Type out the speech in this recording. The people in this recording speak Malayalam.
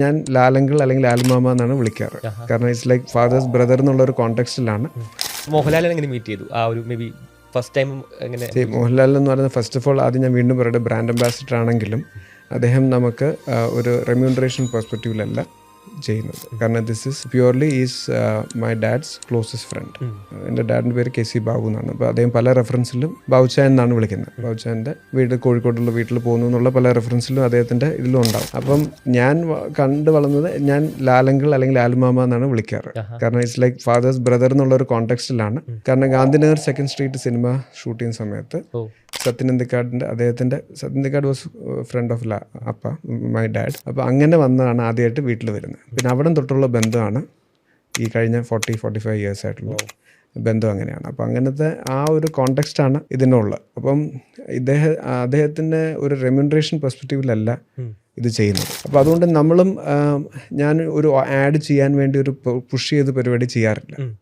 ഞാൻ ലാലങ്കിൾ അല്ലെങ്കിൽ ലാൽമാമ എന്നാണ് വിളിക്കാറ്. കാരണം ഇറ്റ്സ് ലൈക്ക് ഫാദേഴ്സ് ബ്രദർ എന്നുള്ള ഒരു കോണ്ടെക്സ്റ്റിലാണ്. മോഹൻലാലിനെ എങ്ങനെ മീറ്റ് ചെയ്തു? ആ ഒരു മേ ബി ഫസ്റ്റ് ടൈം എങ്ങനെ? മോഹൻലാൽ എന്ന് പറയുന്നത് ഫസ്റ്റ് ഓഫ് ഓൾ ആദ്യം ഞാൻ വീണ്ടും പറയട്ടെ, ബ്രാൻഡ് അംബാസിഡർ ആണെങ്കിലും അദ്ദേഹം നമുക്ക് ഒരു റെമ്യൂണറേഷൻ പെർസ്പെക്റ്റീവിലല്ല ചെയ്യുന്നത്. കാരണം this is purely is my dad's closest friend. എൻ്റെ ഡാഡിൻ്റെ പേര് KC ബാബു എന്നാണ്. അപ്പോൾ അദ്ദേഹം പല റെഫറൻസിലും ബാബുച്ചാൻ എന്നാണ് വിളിക്കുന്നത്. ബാബുച്ചാൻ്റെ വീട് കോഴിക്കോടുള്ള വീട്ടിൽ പോകുന്നു എന്നുള്ള പല റെഫറൻസിലും അദ്ദേഹത്തിൻ്റെ ഇതിലും ഉണ്ടാവും. അപ്പം ഞാൻ കണ്ടു വളർന്നത് ഞാൻ ലാലങ്കിൾ അല്ലെങ്കിൽ ലാൽമാമ എന്നാണ് വിളിക്കാറ്. കാരണം ഇറ്റ്സ് ലൈക്ക് ഫാദേഴ്സ് ബ്രദർ എന്നുള്ള ഒരു കോണ്ടെക്സ്റ്റിലാണ്. കാരണം Gandhinagar 2nd street cinema shoot ചെയ്യുന്ന സമയത്ത് സത്യനന്ദിക്കാട് വാസ് ഫ്രണ്ട് ഓഫ് അപ്പ, മൈ ഡാഡ്. അപ്പോൾ അങ്ങനെ വന്നതാണ് ആദ്യമായിട്ട് വീട്ടിൽ വരുന്നത്. പിന്നെ അവിടെ തൊട്ടുള്ള ബന്ധമാണ് ഈ കഴിഞ്ഞ 40-45 ഇയേഴ്സ് ആയിട്ടുള്ള ബന്ധം അങ്ങനെയാണ്. അപ്പോൾ അങ്ങനത്തെ ആ ഒരു കോണ്ടെക്സ്റ്റാണ് ഇതിനുള്ളത്. അപ്പം അദ്ദേഹത്തിൻ്റെ ഒരു റെമ്യൂണറേഷൻ പെർസ്പെക്റ്റീവിലല്ല ഇത് ചെയ്യുന്നത്. അപ്പോൾ അതുകൊണ്ട് നമ്മളും ഞാൻ ഒരു ആഡ് ചെയ്യാൻ വേണ്ടി ഒരു പുഷ് ചെയ്ത് പരിപാടി ചെയ്യാറില്ല.